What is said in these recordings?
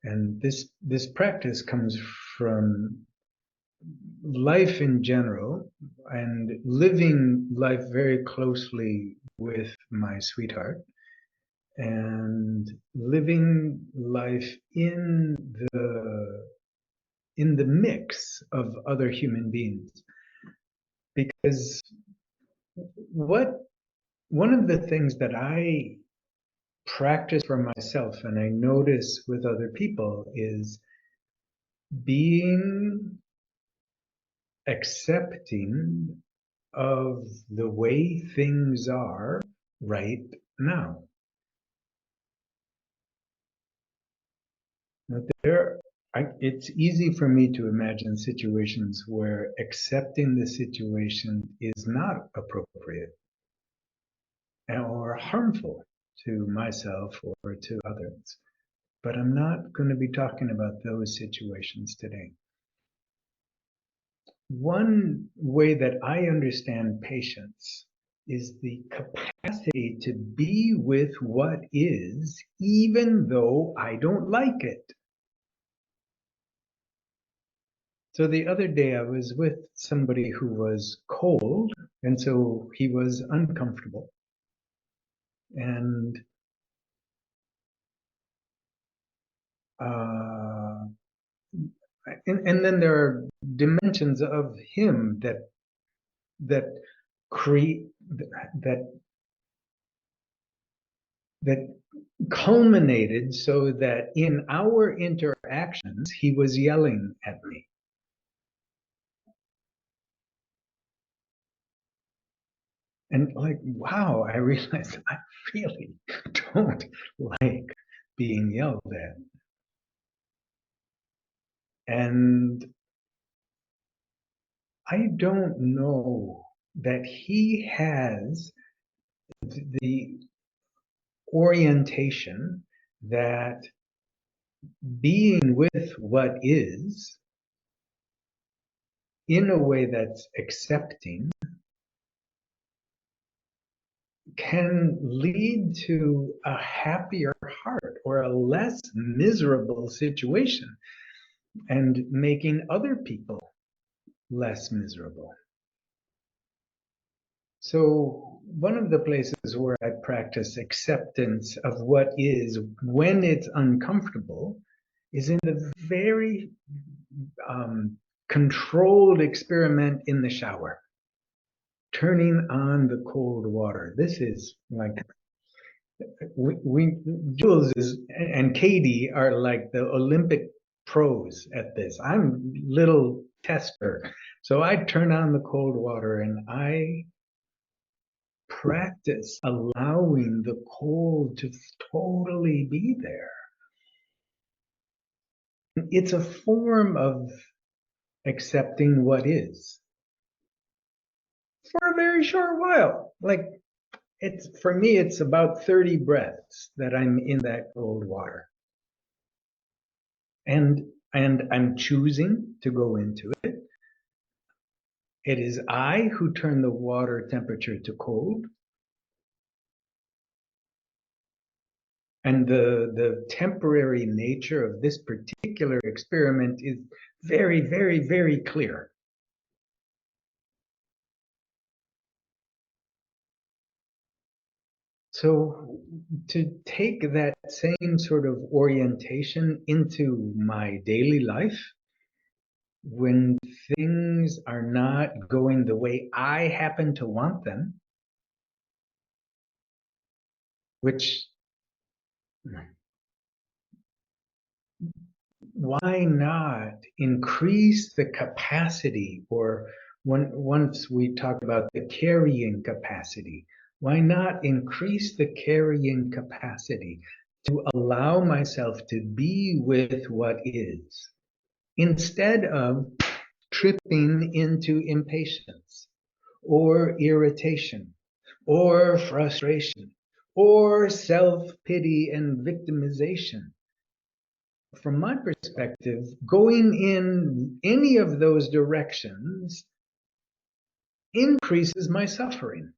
And this practice comes from life in general and living life very closely with my sweetheart and living life in the mix of other human beings. Because what one of the things that I practice for myself and I notice with other people is being accepting of the way things are right now. Now it's easy for me to imagine situations where accepting the situation is not appropriate or harmful to myself or to others. But I'm not going to be talking about those situations today. One way that I understand patience is the capacity to be with what is, even though I don't like it. So the other day I was with somebody who was cold, and so he was uncomfortable. And uh, and then there are dimensions of him that create that that culminated so that in our interactions he was yelling at me. And like, wow, I realized I really don't like being yelled at. And I don't know that he has the orientation that being with what is in a way that's accepting can lead to a happier heart or a less miserable situation and making other people less miserable. So one of the places where I practice acceptance of what is when it's uncomfortable is in the very controlled experiment in the shower, turning on the cold water. This is like Jules and Katie are like the Olympic pros at this. I'm little tester. So I turn on the cold water and I practice allowing the cold to totally be there. It's a form of accepting what is for a very short while. Like it's for me, it's about 30 breaths that I'm in that cold water. And I'm choosing to go into it. It is I who turn the water temperature to cold. And the temporary nature of this particular experiment is very, very, very clear. So to take that same sort of orientation into my daily life, when things are not going the way I happen to want them, which why not increase the capacity, or once we talk about the carrying capacity, why not increase the carrying capacity to allow myself to be with what is instead of tripping into impatience or irritation or frustration or self-pity and victimization. From my perspective, going in any of those directions increases my suffering.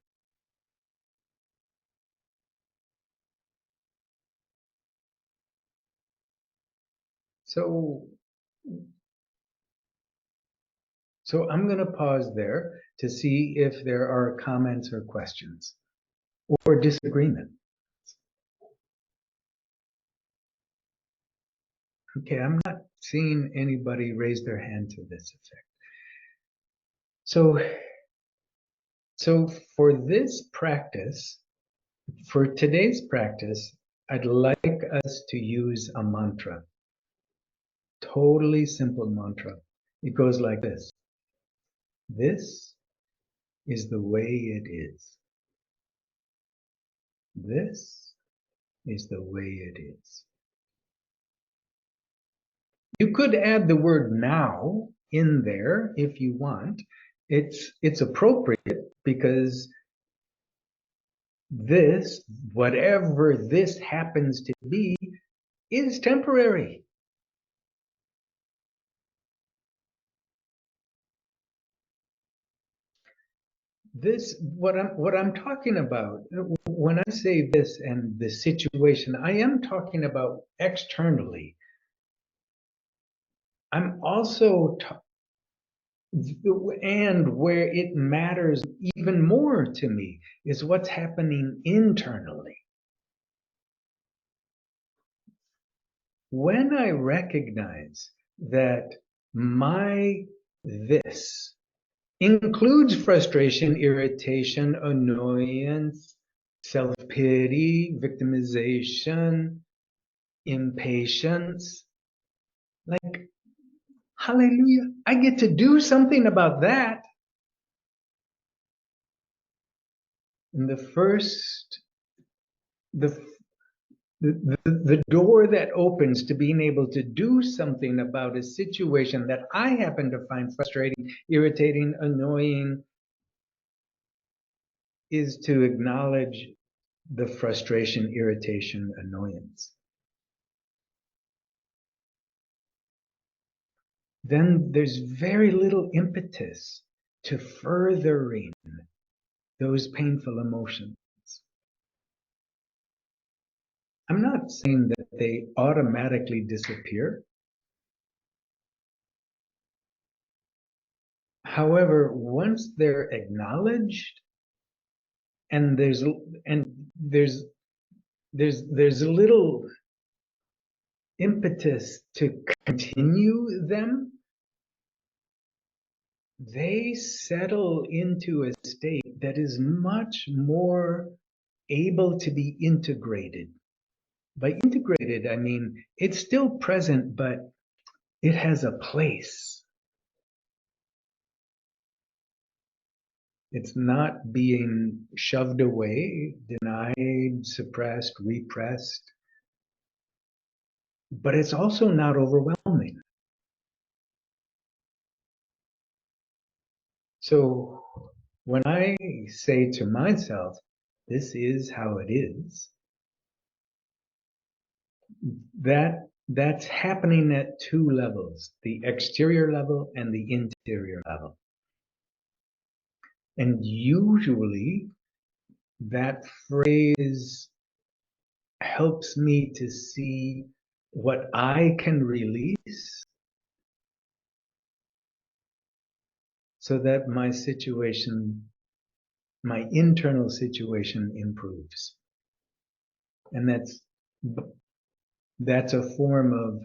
So, so I'm going to pause there to see if there are comments or questions or disagreement. Okay, I'm not seeing anybody raise their hand to this effect. So for this practice, for today's practice, I'd like us to use a mantra. Totally simple mantra. It goes like this. This is the way it is. This is the way it is. You could add the word now in there if you want. It's appropriate because this, whatever this happens to be, is temporary. This, what I'm talking about when I say this and the situation, I am talking about externally. I'm also and where it matters even more to me is what's happening internally. When I recognize that my this includes frustration, irritation, annoyance, self-pity, victimization, impatience, like, hallelujah, I get to do something about that. And the door that opens to being able to do something about a situation that I happen to find frustrating, irritating, annoying, is to acknowledge the frustration, irritation, annoyance. Then there's very little impetus to furthering those painful emotions. I'm not saying that they automatically disappear. However, once they're acknowledged and there's a little impetus to continue them, they settle into a state that is much more able to be integrated. By integrated, I mean it's still present, but it has a place. It's not being shoved away, denied, suppressed, repressed, but it's also not overwhelming. So when I say to myself, this is how it is, that's happening at two levels, the exterior level and the interior level. And usually that phrase helps me to see what I can release so that my situation, my internal situation improves. And that's a form of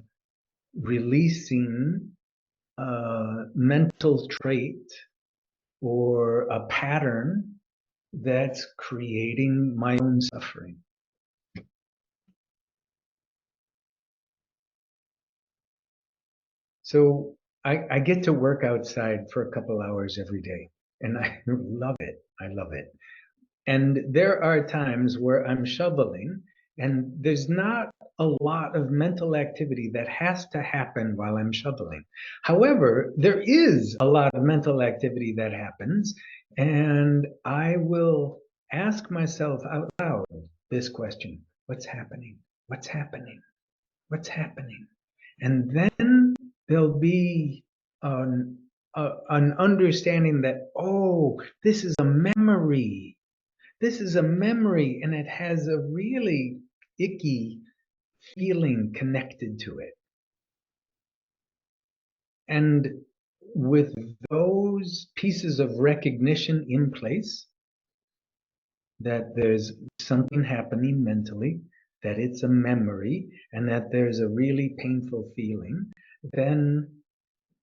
releasing a mental trait or a pattern that's creating my own suffering. So I get to work outside for a couple hours every day, and I love it. I love it. And there are times where I'm shoveling, and there's not a lot of mental activity that has to happen while I'm shoveling. However, there is a lot of mental activity that happens, and I will ask myself out loud this question: what's happening? What's happening? What's happening? And then there'll be an understanding that, oh, this is a memory. This is a memory, and it has a really icky feeling connected to it. And with those pieces of recognition in place, that there's something happening mentally, that it's a memory, and that there's a really painful feeling, then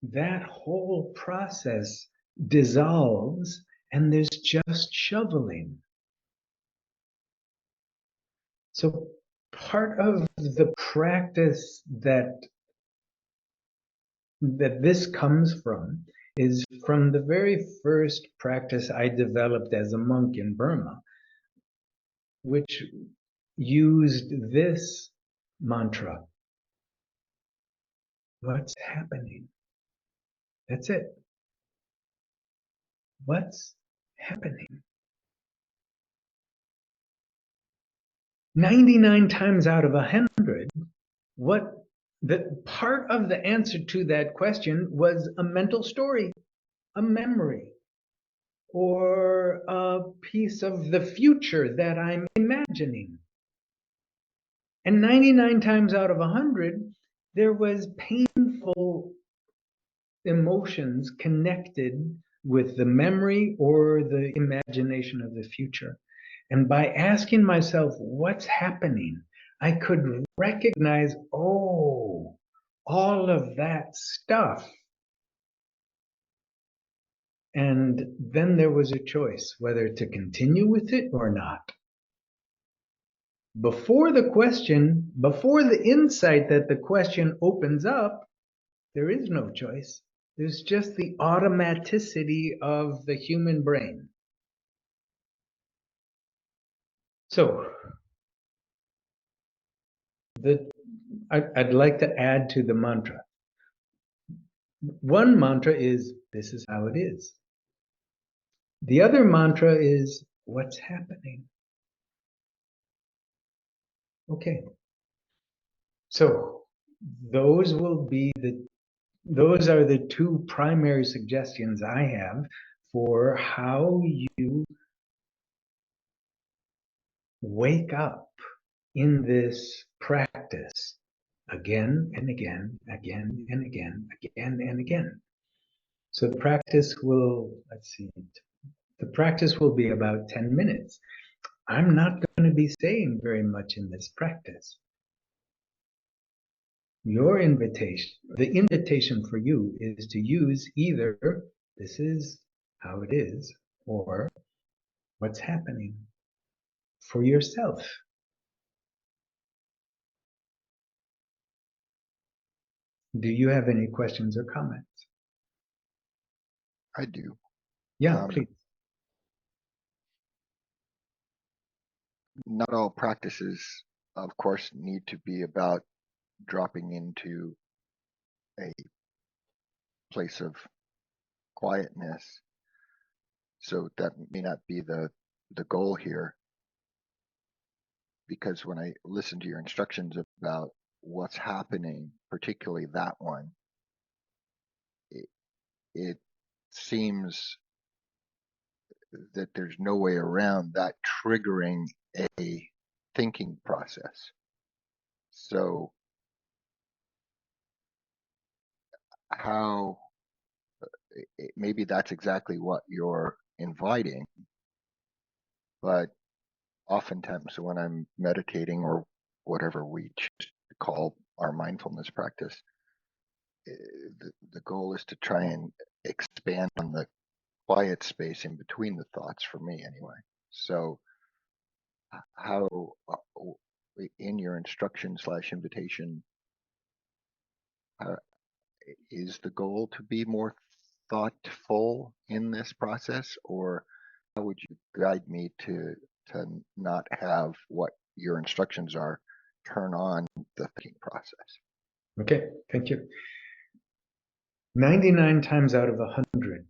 that whole process dissolves and there's just shoveling. So part of the practice that this comes from is from the very first practice I developed as a monk in Burma, which used this mantra. What's happening? That's it. What's happening? 99 times out of 100, what the part of the answer to that question was a mental story, a memory, or a piece of the future that I'm imagining. And 99 times out of 100, there was painful emotions connected with the memory or the imagination of the future. And by asking myself, what's happening? I could recognize, oh, all of that stuff. And then there was a choice whether to continue with it or not. Before the question, before the insight that the question opens up, there is no choice. There's just the automaticity of the human brain. So, I'd like to add to the mantra. One mantra is, this is how it is. The other mantra is, what's happening? Okay. So, those are the two primary suggestions I have for how you wake up in this practice again and again, again and again, again and again. So the practice will, the practice will be about 10 minutes. I'm not going to be saying very much in this practice. Your invitation, the invitation for you is to use either this is how it is or what's happening for yourself. Do you have any questions or comments? I do. Yeah, please. Not all practices, of course, need to be about dropping into a place of quietness. So that may not be the goal here. Because when I listen to your instructions about what's happening, particularly that one, it seems that there's no way around that triggering a thinking process. So how maybe that's exactly what you're inviting, but oftentimes when I'm meditating or whatever we choose to call our mindfulness practice, the goal is to try and expand on the quiet space in between the thoughts, for me anyway. So how in your instruction / invitation, is the goal to be more thoughtful in this process, or how would you guide me to not have what your instructions are turn on the thinking process? Okay, thank you. 99 times out of 100,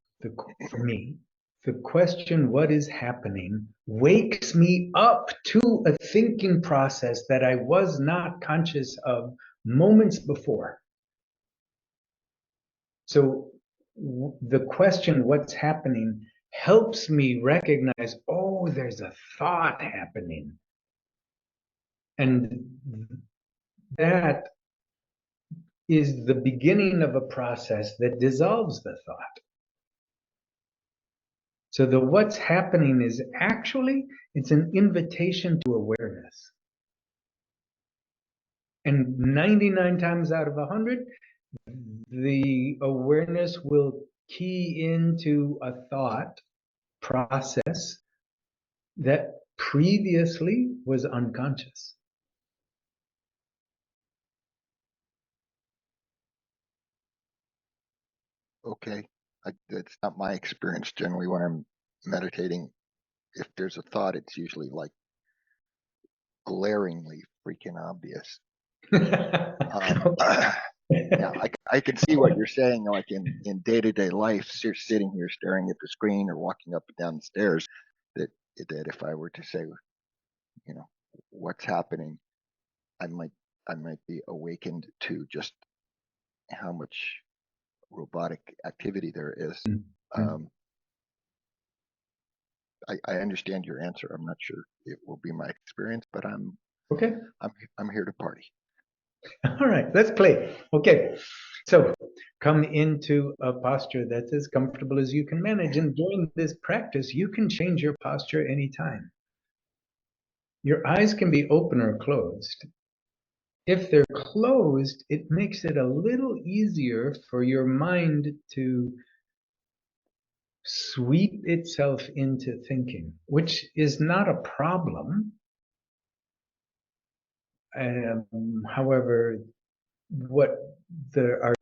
for me, the question, what is happening, wakes me up to a thinking process that I was not conscious of moments before. So the question, what's happening, helps me recognize, oh, there's a thought happening. And that is the beginning of a process that dissolves the thought. So the what's happening is actually, it's an invitation to awareness. And 99 times out of 100, the awareness will key into a thought process that previously was unconscious. Okay. That's not my experience generally when I'm meditating. If there's a thought, it's usually like glaringly freaking obvious. Um, yeah, I can see what you're saying, like in day-to-day life, sitting here staring at the screen or walking up and down the stairs, that if I were to say, you know, what's happening, I might I might be awakened to just how much robotic activity there is. Um, I understand your answer. I'm not sure it will be my experience, but Okay. I'm here to party. All right, let's play. Okay. So come into a posture that's as comfortable as you can manage. And during this practice, you can change your posture anytime. Your eyes can be open or closed. If they're closed, it makes it a little easier for your mind to sweep itself into thinking, which is not a problem. However, what our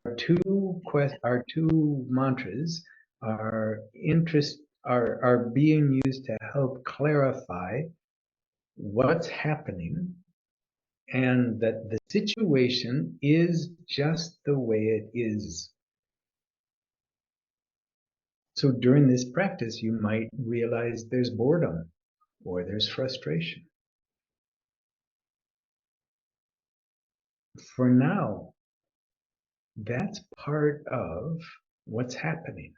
two mantras are being used to help clarify what's happening and that the situation is just the way it is. So during this practice, you might realize there's boredom or there's frustration. For now, that's part of what's happening.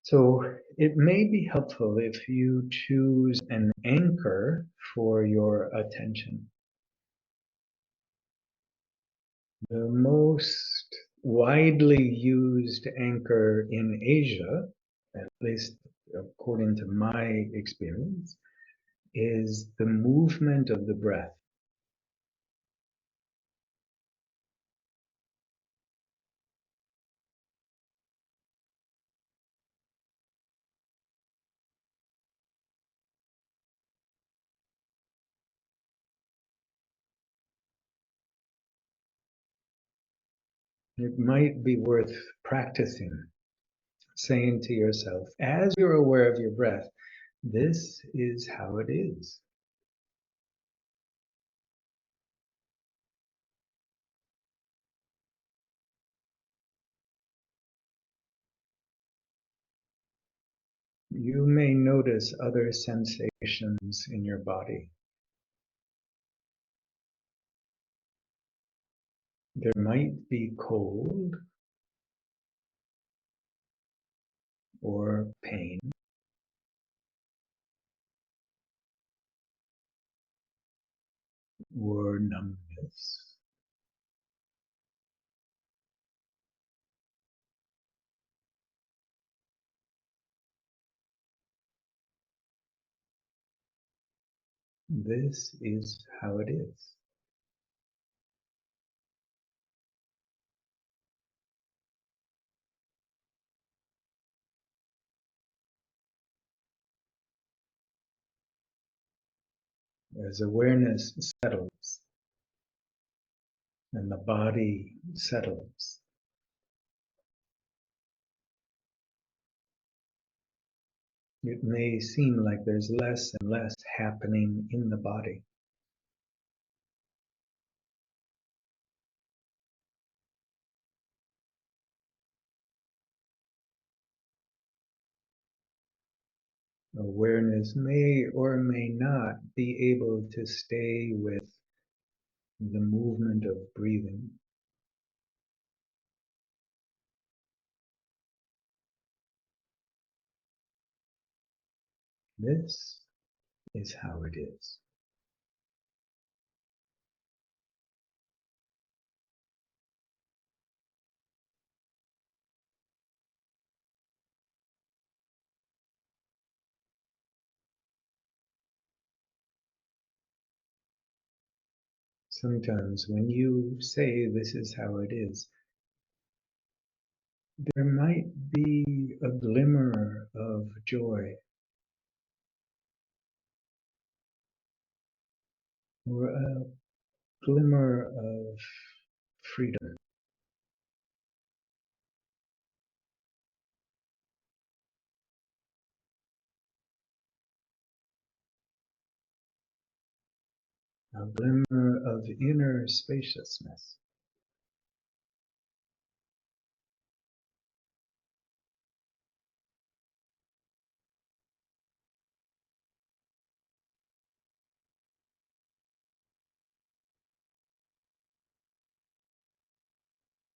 So it may be helpful if you choose an anchor for your attention. The most widely used anchor in Asia, at least according to my experience, is the movement of the breath. It might be worth practicing, saying to yourself, as you're aware of your breath, this is how it is. You may notice other sensations in your body. There might be cold or pain or numbness. This is how it is. As awareness settles and the body settles, it may seem like there's less and less happening in the body. Awareness may or may not be able to stay with the movement of breathing. This is how it is. sometimes when you say this is how it is, there might be a glimmer of joy or a glimmer of freedom, a glimmer of inner spaciousness.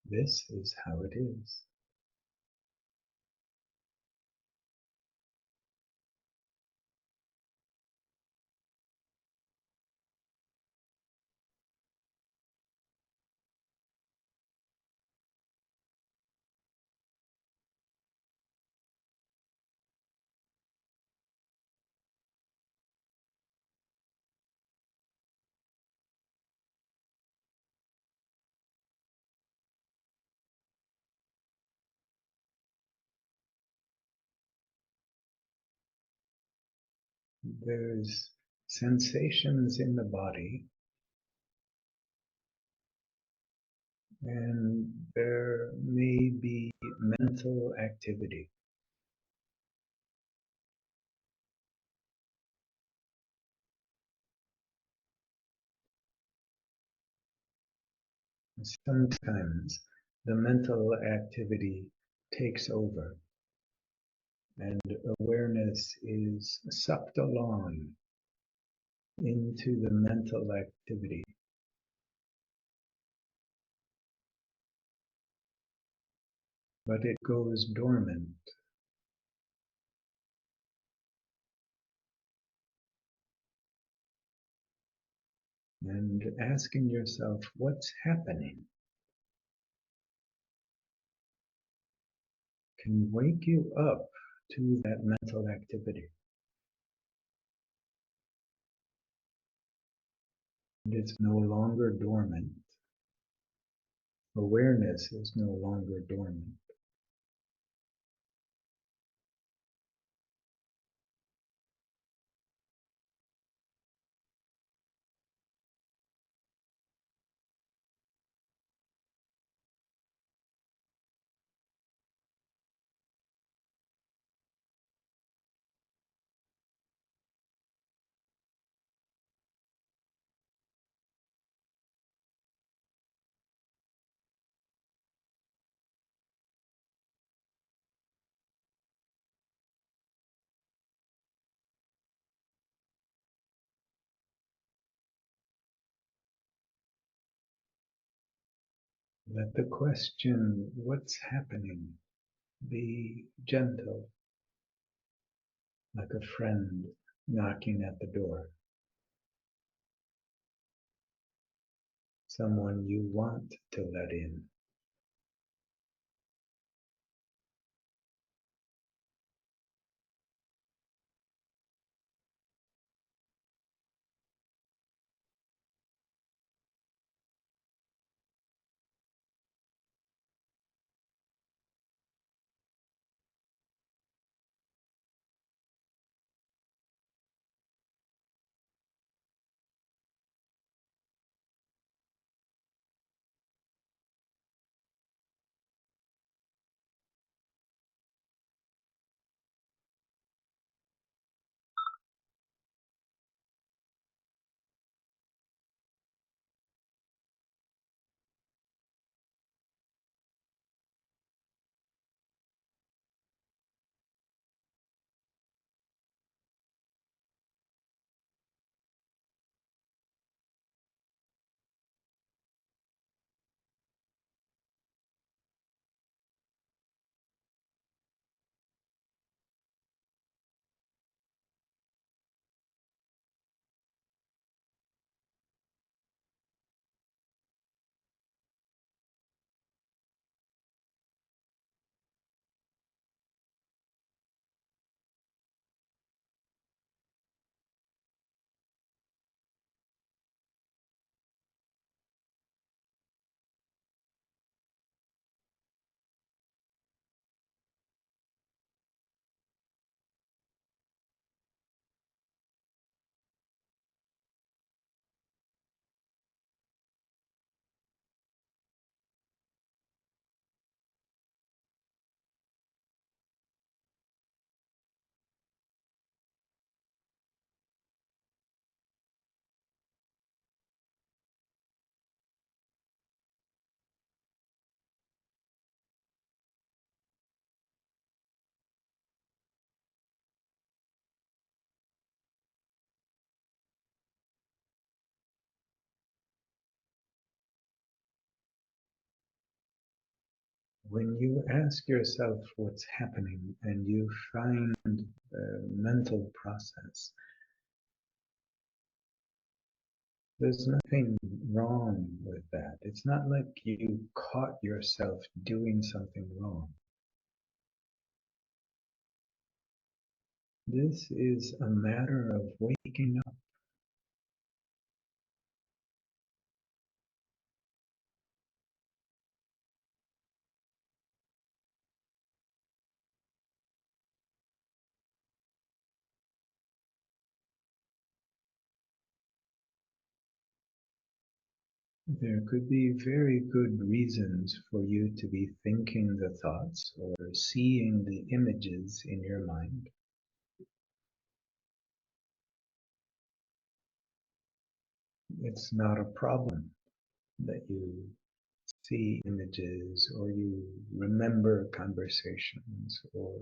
This is how it is. There's sensations in the body, and there may be mental activity. Sometimes the mental activity takes over and awareness is sucked along into the mental activity, but it goes dormant. And asking yourself, what's happening, can wake you up to that mental activity. And it's no longer dormant. Awareness is no longer dormant. Let the question, what's happening, be gentle, like a friend knocking at the door, someone you want to let in. when you ask yourself what's happening and you find a mental process, there's nothing wrong with that. It's not like you caught yourself doing something wrong. This is a matter of waking up. There could be very good reasons for you to be thinking the thoughts or seeing the images in your mind. It's not a problem that you see images or you remember conversations or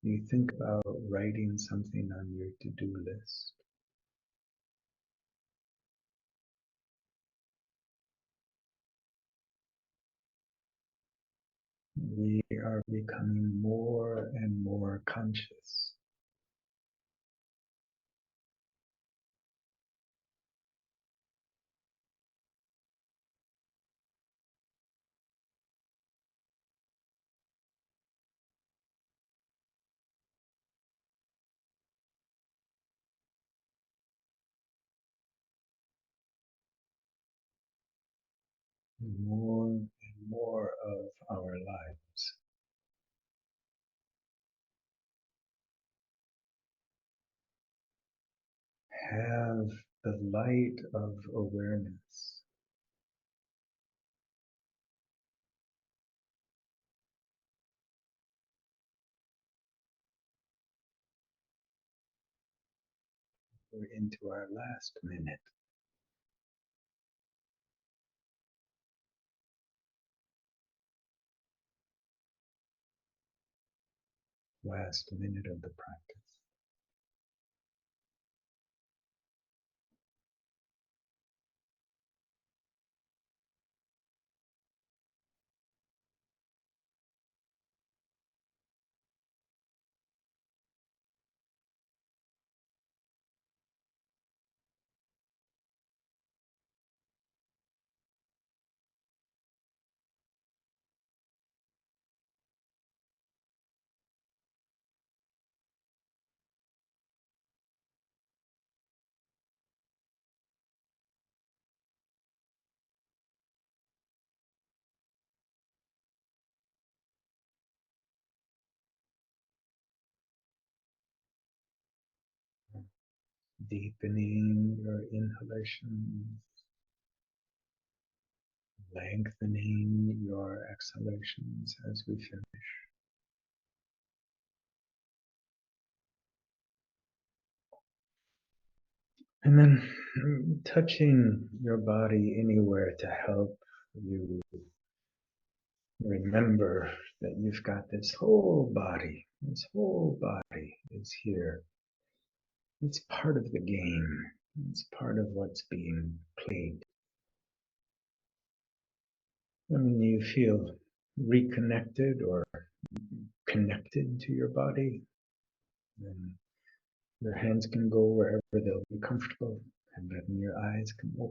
you think about writing something on your to-do list. We are becoming more and more conscious. More and more of our lives have the light of awareness. We're into our last minute. Last minute of the practice. Deepening your inhalations, lengthening your exhalations as we finish. And then touching your body anywhere to help you remember that you've got this whole body. This whole body is here. It's part of the game. It's part of what's being played. And when you feel reconnected or connected to your body, then your hands can go wherever they'll be comfortable, and then your eyes can open.